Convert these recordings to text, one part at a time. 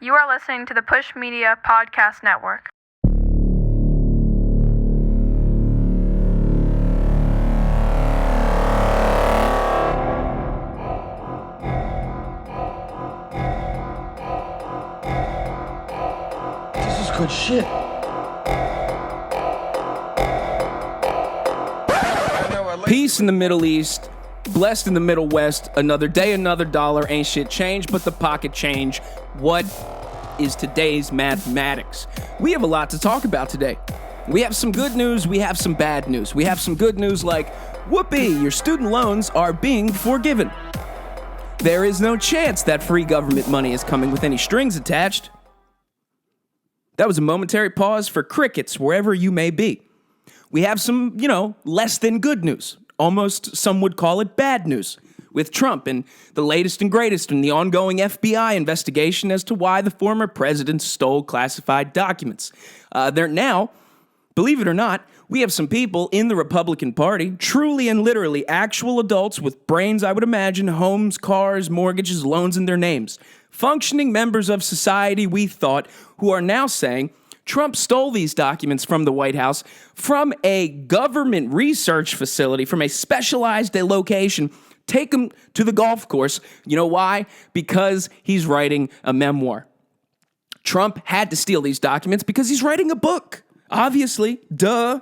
You are listening to the Push Media Podcast Network. This is good shit. Peace in the Middle East, blessed in the Middle West, another day, another dollar, ain't shit changed but the pocket change. What is today's mathematics? We have a lot to talk about today. We have some good news, we have some bad news. We have some good news like, whoopee, your student loans are being forgiven. There is no chance that free government money is coming with any strings attached. That was a momentary pause for crickets wherever you may be. We have some, less than good news. Almost some would call it bad news with Trump and the latest and greatest in the ongoing FBI investigation as to why the former president stole classified documents. They're now, believe it or not, we have some people in the Republican Party, truly and literally actual adults with brains, I would imagine, homes, cars, mortgages, loans in their names. Functioning members of society, we thought, who are now saying Trump stole these documents from the White House from a government research facility, from a specialized location. Take him to the golf course. You know why? Because he's writing a memoir. Trump had to steal these documents because he's writing a book. Obviously, duh.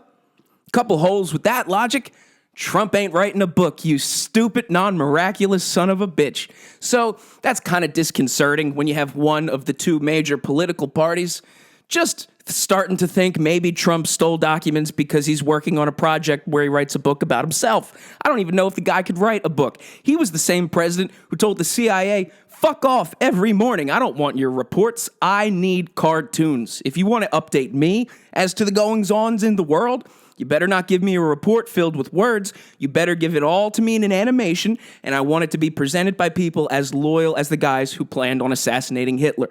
Couple holes with that logic. Trump ain't writing a book, you stupid, non-miraculous son of a bitch. So that's kind of disconcerting when you have one of the two major political parties just starting to think maybe Trump stole documents because he's working on a project where he writes a book about himself. I don't even know if the guy could write a book. He was the same president who told the CIA, fuck off every morning. I don't want your reports. I need cartoons. If you want to update me as to the goings-ons in the world, you better not give me a report filled with words. You better give it all to me in an animation, and I want it to be presented by people as loyal as the guys who planned on assassinating Hitler.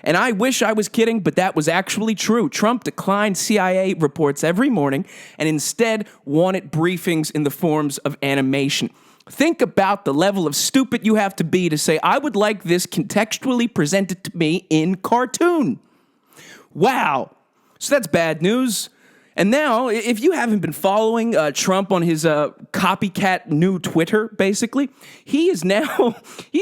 And I wish I was kidding, but that was actually true. Trump declined CIA reports every morning and instead wanted briefings in the forms of animation. Think about the level of stupid you have to be to say, I would like this contextually presented to me in cartoon. Wow. So that's bad news. And now, if you haven't been following Trump on his copycat new Twitter, basically, he's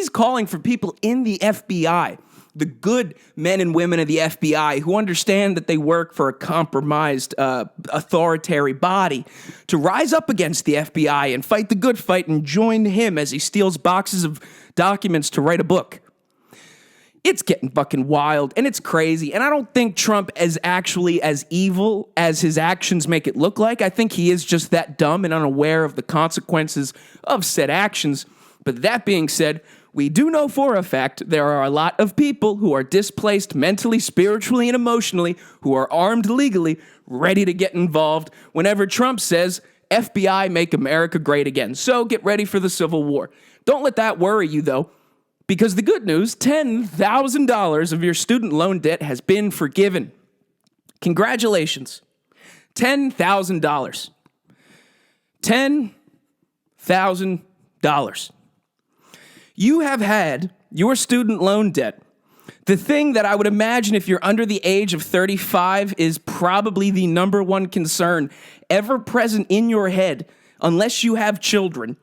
calling for people in the FBI, the good men and women of the FBI who understand that they work for a compromised, authoritarian body, to rise up against the FBI and fight the good fight and join him as he steals boxes of documents to write a book. It's getting fucking wild, and it's crazy, and I don't think Trump is actually as evil as his actions make it look like. I think he is just that dumb and unaware of the consequences of said actions. But that being said, we do know for a fact there are a lot of people who are displaced mentally, spiritually, and emotionally, who are armed legally, ready to get involved whenever Trump says, FBI, make America great again. So get ready for the Civil War. Don't let that worry you, though. Because the good news, $10,000 of your student loan debt has been forgiven. Congratulations. $10,000. $10,000. You have had your student loan debt. The thing that I would imagine if you're under the age of 35 is probably the number one concern ever present in your head, unless you have children.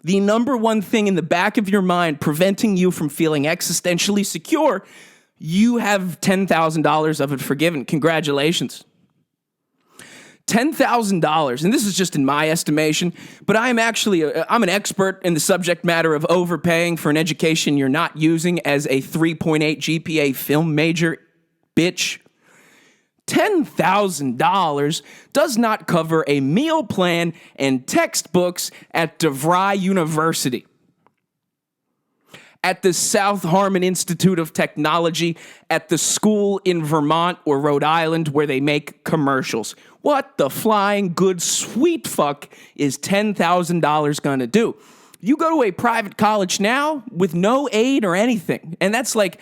The number one thing in the back of your mind preventing you from feeling existentially secure, you have $10,000 of it forgiven. Congratulations. $10,000, and this is just in my estimation, but I'm an expert in the subject matter of overpaying for an education you're not using as a 3.8 GPA film major, bitch. $10,000 does not cover a meal plan and textbooks at DeVry University, at the South Harmon Institute of Technology, at the school in Vermont or Rhode Island where they make commercials. What the flying good sweet fuck is $10,000 gonna do? You go to a private college now with no aid or anything, and that's like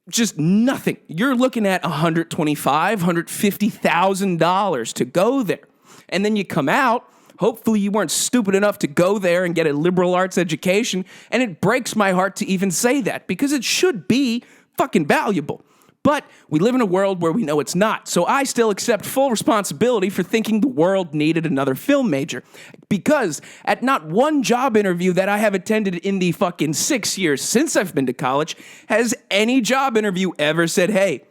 just nothing. You're looking at $125,000, $150,000 to go there. And then you come out, hopefully you weren't stupid enough to go there and get a liberal arts education, and it breaks my heart to even say that, because it should be fucking valuable. But we live in a world where we know it's not. So I still accept full responsibility for thinking the world needed another film major. Because at not one job interview that I have attended in the fucking 6 years since I've been to college has any job interview ever said, hey,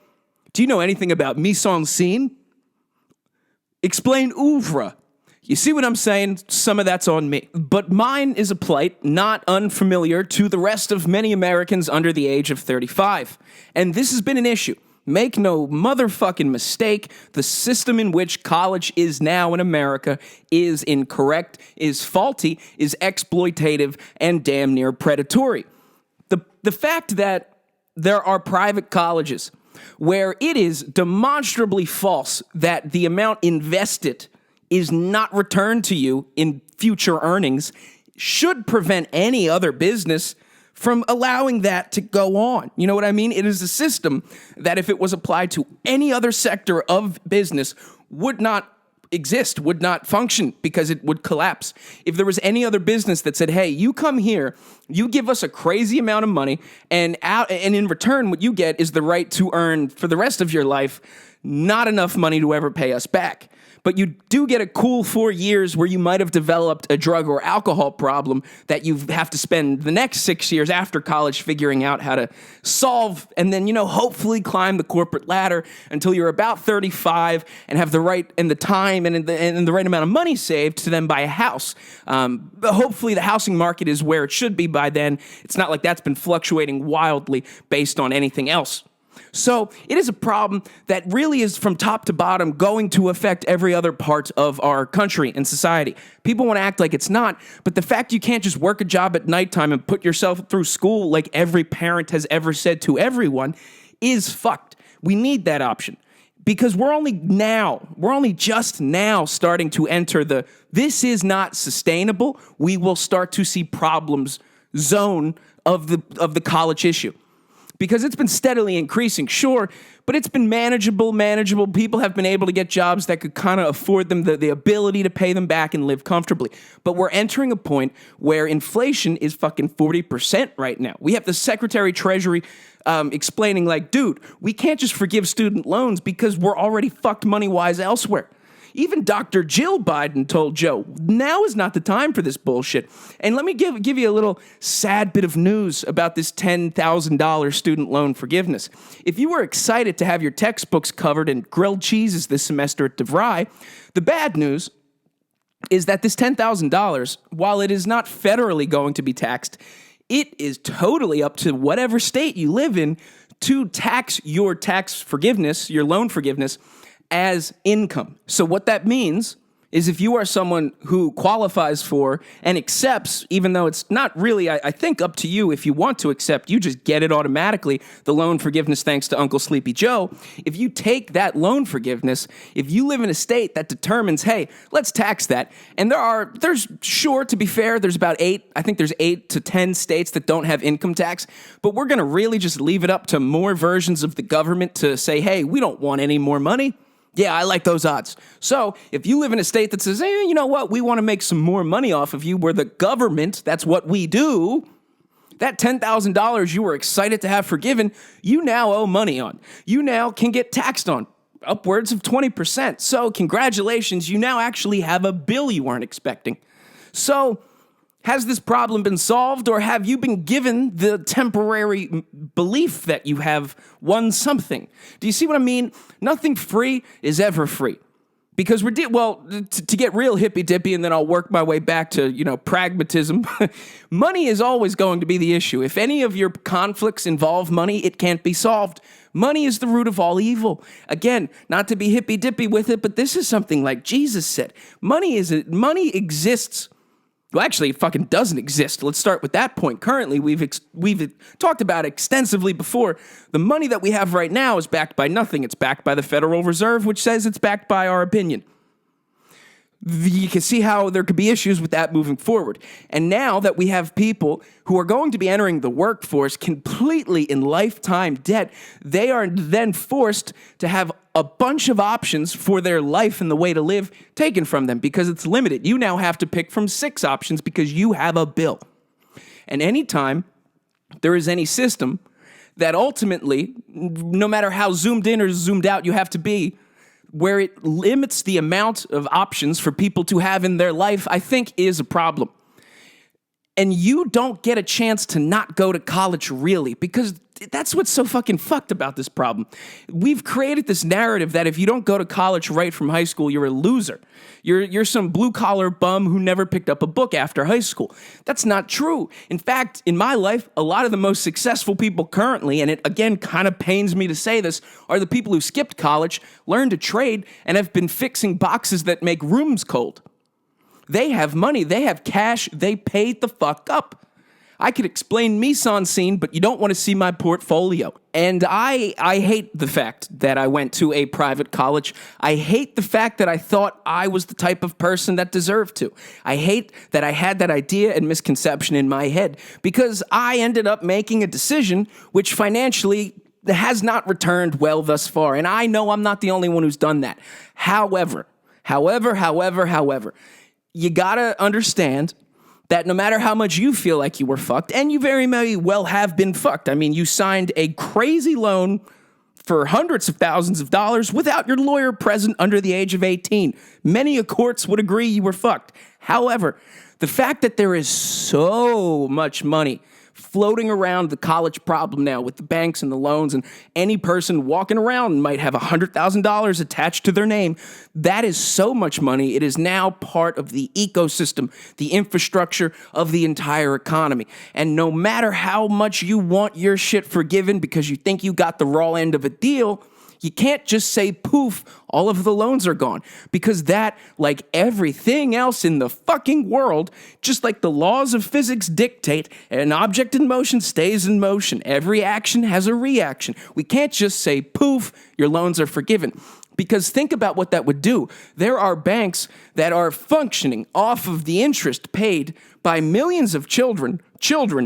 do you know anything about mise en scene? Explain oeuvre. You see what I'm saying? Some of that's on me. But mine is a plight not unfamiliar to the rest of many Americans under the age of 35. And this has been an issue. Make no motherfucking mistake, the system in which college is now in America is incorrect, is faulty, is exploitative, and damn near predatory. The fact that there are private colleges where it is demonstrably false that the amount invested is not returned to you in future earnings should prevent any other business from allowing that to go on. You know what I mean? It is a system that if it was applied to any other sector of business would not exist, would not function because it would collapse. If there was any other business that said, hey, you come here, you give us a crazy amount of money, and in return what you get is the right to earn for the rest of your life not enough money to ever pay us back. But you do get a cool 4 years where you might have developed a drug or alcohol problem that you have to spend the next 6 years after college figuring out how to solve, and then, hopefully climb the corporate ladder until you're about 35 and have the right and the time and the right amount of money saved to then buy a house. Hopefully the housing market is where it should be by then. It's not like that's been fluctuating wildly based on anything else. So it is a problem that really is from top to bottom going to affect every other part of our country and society. People want to act like it's not, but the fact you can't just work a job at nighttime and put yourself through school like every parent has ever said to everyone is fucked. We need that option because we're only just now starting to enter this is not sustainable. We will start to see problems zone of the college issue. Because it's been steadily increasing, sure, but it's been manageable. People have been able to get jobs that could kind of afford them the ability to pay them back and live comfortably. But we're entering a point where inflation is fucking 40% right now. We have the Secretary Treasury explaining like, dude, we can't just forgive student loans because we're already fucked money-wise elsewhere. Even Dr. Jill Biden told Joe, now is not the time for this bullshit. And let me give you a little sad bit of news about this $10,000 student loan forgiveness. If you were excited to have your textbooks covered in grilled cheeses this semester at DeVry, the bad news is that this $10,000, while it is not federally going to be taxed, it is totally up to whatever state you live in to tax your tax forgiveness, your loan forgiveness, as income. So what that means is if you are someone who qualifies for and accepts, even though it's not really, I think, up to you if you want to accept, you just get it automatically, the loan forgiveness thanks to Uncle Sleepy Joe. If you take that loan forgiveness, if you live in a state that determines, hey, let's tax that, and there's sure, to be fair, there's about 8 to 10 states that don't have income tax, but we're going to really just leave it up to more versions of the government to say, hey, we don't want any more money. Yeah, I like those odds. So if you live in a state that says, hey, you know what, we want to make some more money off of you, we're the government, that's what we do, that $10,000 you were excited to have forgiven, you now owe money on. You now can get taxed on upwards of 20%. So congratulations, you now actually have a bill you weren't expecting. So has this problem been solved, or have you been given the temporary belief that you have won something? Do you see what I mean? Nothing free is ever free. Because to get real hippy-dippy, and then I'll work my way back to, pragmatism, money is always going to be the issue. If any of your conflicts involve money, it can't be solved. Money is the root of all evil. Again, not to be hippy-dippy with it, but this is something like Jesus said. Money exists. Well, actually, it fucking doesn't exist. Let's start with that point. Currently, we've talked about extensively before. The money that we have right now is backed by nothing. It's backed by the Federal Reserve, which says it's backed by our opinion. You can see how there could be issues with that moving forward. And now that we have people who are going to be entering the workforce completely in lifetime debt, they are then forced to have a bunch of options for their life and the way to live taken from them because it's limited. You now have to pick from 6 options because you have a bill. And anytime there is any system that ultimately, no matter how zoomed in or zoomed out you have to be, where it limits the amount of options for people to have in their life, I think is a problem. And you don't get a chance to not go to college, really, because that's what's so fucking fucked about this problem. We've created this narrative that if you don't go to college right from high school, you're a loser. You're some blue-collar bum who never picked up a book after high school. That's not true. In fact, in my life, a lot of the most successful people currently, and it again kind of pains me to say this, are the people who skipped college, learned a trade, and have been fixing boxes that make rooms cold. They have money, they have cash, they paid the fuck up. I could explain mise en scene, but you don't want to see my portfolio. And I hate the fact that I went to a private college. I hate the fact that I thought I was the type of person that deserved to. I hate that I had that idea and misconception in my head because I ended up making a decision which financially has not returned well thus far. And I know I'm not the only one who's done that. However, you gotta understand that no matter how much you feel like you were fucked, and you very may well have been fucked. I mean, you signed a crazy loan for hundreds of thousands of dollars without your lawyer present under the age of 18. Many a courts would agree you were fucked. However, the fact that there is so much money floating around the college problem now with the banks and the loans, and any person walking around might have $100,000 attached to their name. That is so much money. It is now part of the ecosystem, the infrastructure of the entire economy. And no matter how much you want your shit forgiven because you think you got the raw end of a deal, you can't just say, poof, all of the loans are gone. Because that, like everything else in the fucking world, just like the laws of physics dictate, an object in motion stays in motion. Every action has a reaction. We can't just say, poof, your loans are forgiven. Because think about what that would do. There are banks that are functioning off of the interest paid by millions of children,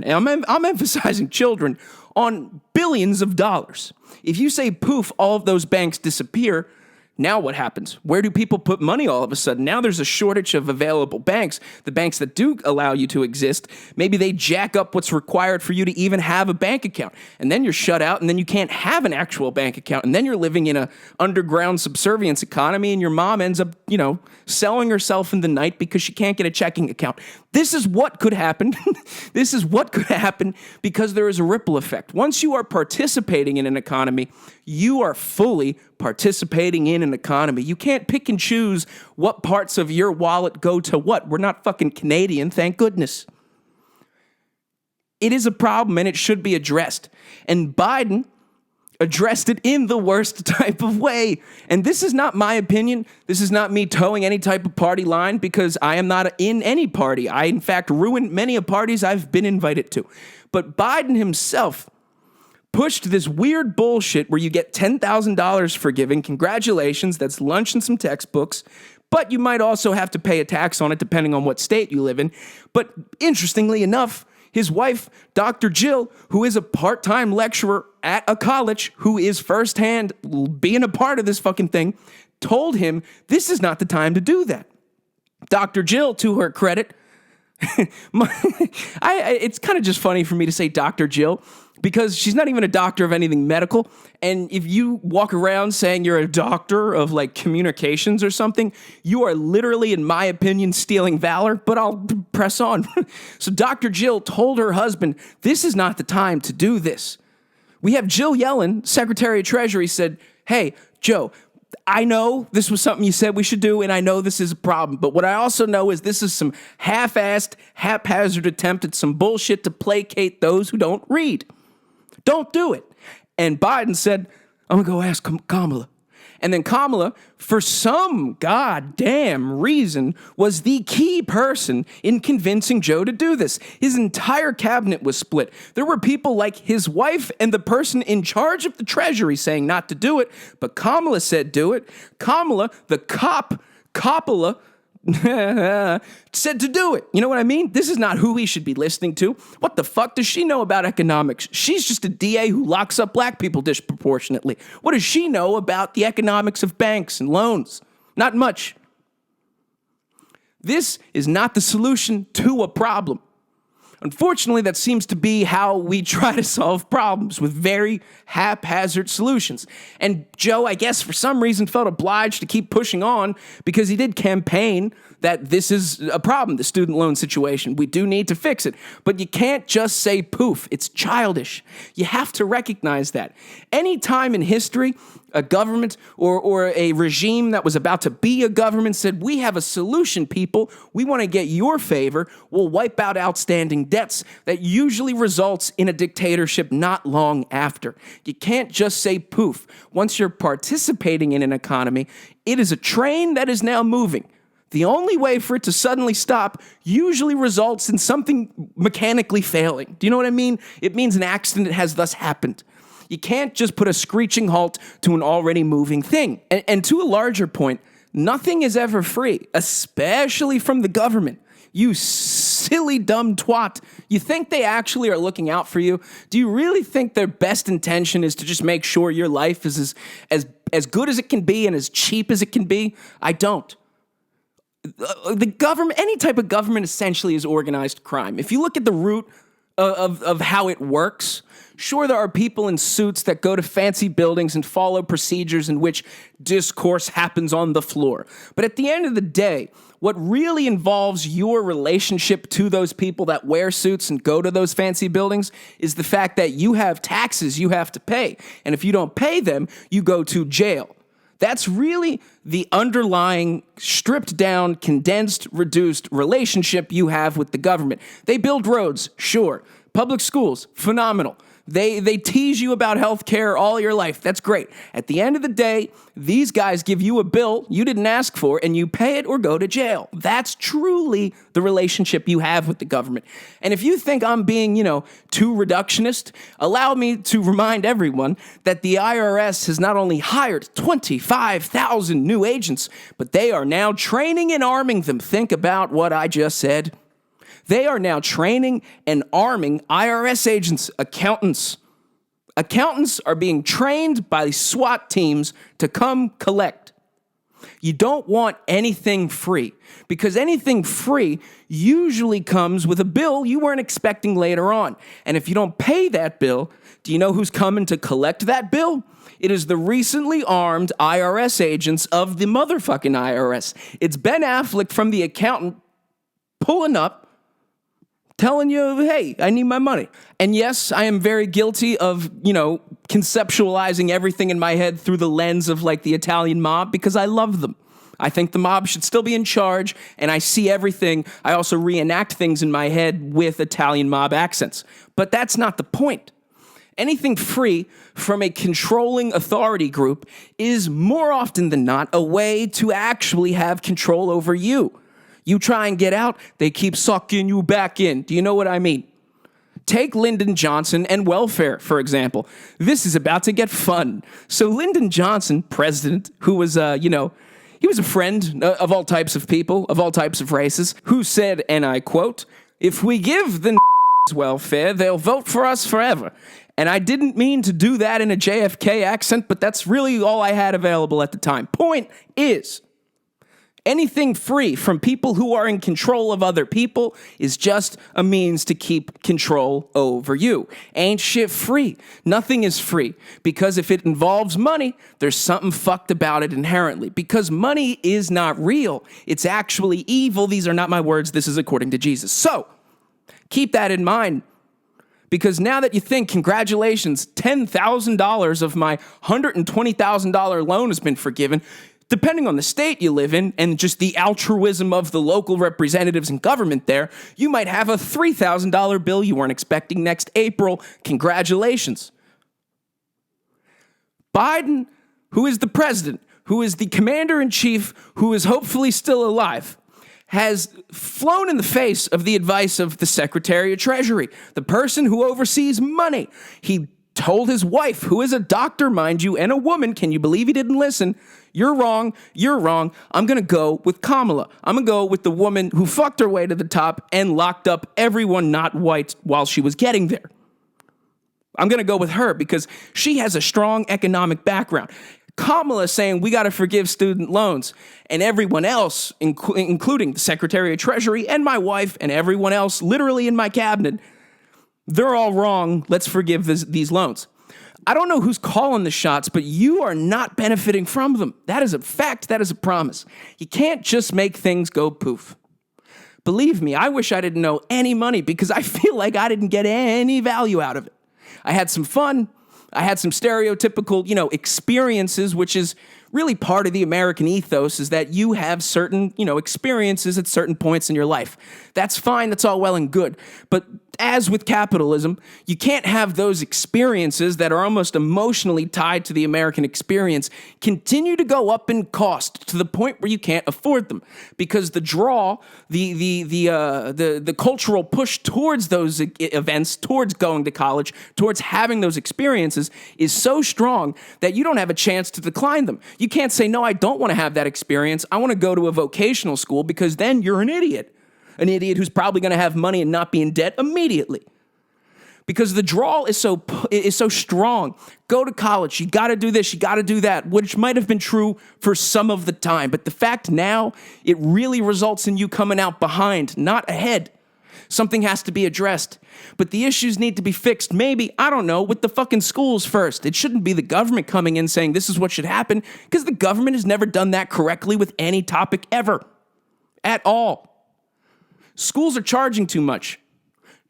and I'm emphasizing children, on billions of dollars. If you say poof, all of those banks disappear, now what happens? Where do people put money all of a sudden? Now there's a shortage of available banks. The banks that do allow you to exist, maybe they jack up what's required for you to even have a bank account. And then you're shut out, and then you can't have an actual bank account. And then you're living in an underground subservience economy, and your mom ends up, selling herself in the night because she can't get a checking account. This is what could happen. This is what could happen because there is a ripple effect. Once you are participating in an economy, you are fully participating in an economy. You can't pick and choose what parts of your wallet go to what. We're not fucking Canadian, thank goodness. It is a problem and it should be addressed. And Biden addressed it in the worst type of way. And this is not my opinion. This is not me towing any type of party line because I am not in any party. I, in fact, ruined many of parties I've been invited to. But Biden himself pushed this weird bullshit where you get $10,000 for giving. Congratulations, that's lunch and some textbooks. But you might also have to pay a tax on it depending on what state you live in. But interestingly enough, his wife, Dr. Jill, who is a part-time lecturer at a college, who is firsthand being a part of this fucking thing, told him this is not the time to do that. Dr. Jill, to her credit, it's kind of just funny for me to say Dr. Jill because she's not even a doctor of anything medical. And if you walk around saying you're a doctor of like communications or something, you are literally, in my opinion, stealing valor, but I'll press on. So Dr. Jill told her husband, this is not the time to do this. We have Jill Yellen, Secretary of Treasury, said, hey, Joe, I know this was something you said we should do, and I know this is a problem, but what I also know is this is some half-assed, haphazard attempt at some bullshit to placate those who don't read. Don't do it. And Biden said, I'm going to go ask Kamala. And then Kamala, for some goddamn reason, was the key person in convincing Joe to do this. His entire cabinet was split. There were people like his wife and the person in charge of the Treasury saying not to do it, but Kamala said do it. Kamala, the Coppola, said to do it. You know what I mean? This is not who he should be listening to. What the fuck does she know about economics? She's just a DA who locks up black people disproportionately. What does she know about the economics of banks and loans? Not much. This is not the solution to a problem. Unfortunately, that seems to be how we try to solve problems, with very haphazard solutions. And Joe, I guess, for some reason felt obliged to keep pushing on because he did campaign that this is a problem, the student loan situation. We do need to fix it. But you can't just say poof. It's childish. You have to recognize that. Any time in history, a government or a regime that was about to be a government said, we have a solution, people. We want to get your favor. We'll wipe out outstanding debts. That usually results in a dictatorship not long after. You can't just say poof. Once you're participating in an economy, it is a train that is now moving. The only way for it to suddenly stop usually results in something mechanically failing. Do you know what I mean? It means an accident has thus happened. You can't just put a screeching halt to an already moving thing. And to a larger point, nothing is ever free, especially from the government. You silly, dumb twat. You think they actually are looking out for you? Do you really think their best intention is to just make sure your life is as good as it can be and as cheap as it can be? I don't. The government, any type of government essentially is organized crime. If you look at the root of how it works, sure, there are people in suits that go to fancy buildings and follow procedures in which discourse happens on the floor. But at the end of the day, what really involves your relationship to those people that wear suits and go to those fancy buildings is the fact that you have taxes you have to pay. And if you don't pay them, you go to jail. That's really the underlying, stripped down, condensed, reduced relationship you have with the government. They build roads, sure. Public schools, phenomenal. They tease you about healthcare all your life. That's great. At the end of the day, these guys give you a bill you didn't ask for, and you pay it or go to jail. That's truly the relationship you have with the government. And if you think I'm being, too reductionist, allow me to remind everyone that the IRS has not only hired 25,000 new agents, but they are now training and arming them. Think about what I just said. They are now training and arming IRS agents, accountants. Accountants are being trained by SWAT teams to come collect. You don't want anything free, because anything free usually comes with a bill you weren't expecting later on. And if you don't pay that bill, do you know who's coming to collect that bill? It is the recently armed IRS agents of the motherfucking IRS. It's Ben Affleck from The Accountant pulling up, telling you, hey, I need my money. And yes, I am very guilty of, conceptualizing everything in my head through the lens of the Italian mob, because I love them. I think the mob should still be in charge, and I see everything. I also reenact things in my head with Italian mob accents. But that's not the point. Anything free from a controlling authority group is more often than not a way to actually have control over you. You try and get out, they keep sucking you back in. Do you know what I mean? Take Lyndon Johnson and welfare, for example. This is about to get fun. So Lyndon Johnson, president, who was, he was a friend of all types of people, of all types of races, who said, and I quote, "If we give the welfare, they'll vote for us forever." And I didn't mean to do that in a JFK accent, but that's really all I had available at the time. Point is, anything free from people who are in control of other people is just a means to keep control over you. Ain't shit free. Nothing is free. Because if it involves money, there's something fucked about it inherently. Because money is not real. It's actually evil. These are not my words. This is according to Jesus. So, keep that in mind. Because now that you think, congratulations, $10,000 of my $120,000 loan has been forgiven, depending on the state you live in and just the altruism of the local representatives and government there, you might have a $3,000 bill you weren't expecting next April. Congratulations. Biden, who is the president, who is the commander-in-chief, who is hopefully still alive, has flown in the face of the advice of the Secretary of Treasury, the person who oversees money. He told his wife, who is a doctor, mind you, and a woman, can you believe he didn't listen? You're wrong. I'm going to go with Kamala. I'm going to go with the woman who fucked her way to the top and locked up everyone not white while she was getting there. I'm going to go with her because she has a strong economic background. Kamala saying we got to forgive student loans, and everyone else, including the Secretary of Treasury and my wife and everyone else literally in my cabinet, they're all wrong. Let's forgive these loans. I don't know who's calling the shots, but you are not benefiting from them. That is a fact. That is a promise. You can't just make things go poof. Believe me, I wish I didn't know any money because I feel like I didn't get any value out of it. I had some fun. I had some stereotypical, experiences, which is really part of the American ethos, is that you have certain, experiences at certain points in your life. That's fine. That's all well and good. But as with capitalism, you can't have those experiences that are almost emotionally tied to the American experience continue to go up in cost to the point where you can't afford them, because the draw, the cultural push towards those events, towards going to college, towards having those experiences is so strong that you don't have a chance to decline them. You can't say, no, I don't want to have that experience. I want to go to a vocational school, because then you're an idiot. An idiot who's probably going to have money and not be in debt immediately. Because the draw is so strong. Go to college. You got to do this. You got to do that, which might have been true for some of the time. But the fact now, it really results in you coming out behind, not ahead. Something has to be addressed. But the issues need to be fixed, maybe, I don't know, with the fucking schools first. It shouldn't be the government coming in saying this is what should happen, because the government has never done that correctly with any topic ever. At all. Schools are charging too much.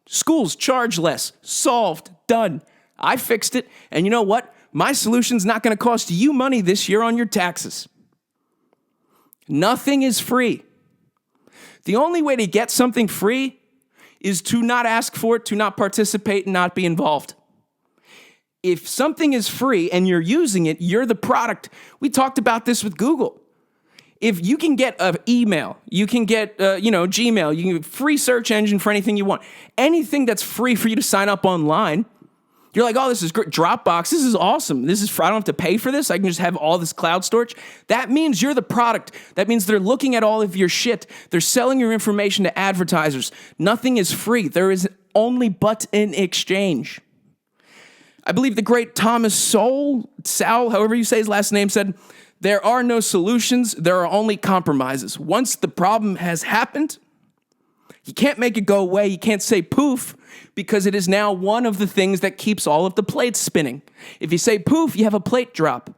Schools charge less. Solved. Done. I fixed it. And you know what? My solution's not going to cost you money this year on your taxes. Nothing is free. The only way to get something free is to not ask for it, to not participate, and not be involved. If something is free and you're using it, you're the product. We talked about this with Google. If you can get an email, you can get, Gmail, you can get a free search engine for anything you want. Anything that's free for you to sign up online, you're like, oh, this is great. Dropbox, this is awesome. I don't have to pay for this. I can just have all this cloud storage. That means you're the product. That means they're looking at all of your shit. They're selling your information to advertisers. Nothing is free. There is only but an exchange. I believe the great Thomas Sowell, however you say his last name, said, there are no solutions, there are only compromises. Once the problem has happened, you can't make it go away, you can't say poof, because it is now one of the things that keeps all of the plates spinning. If you say poof, you have a plate drop.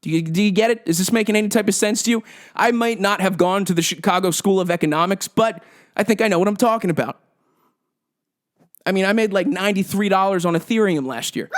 Do you get it? Is this making any type of sense to you? I might not have gone to the Chicago School of Economics, but I think I know what I'm talking about. I mean, I made like $93 on Ethereum last year.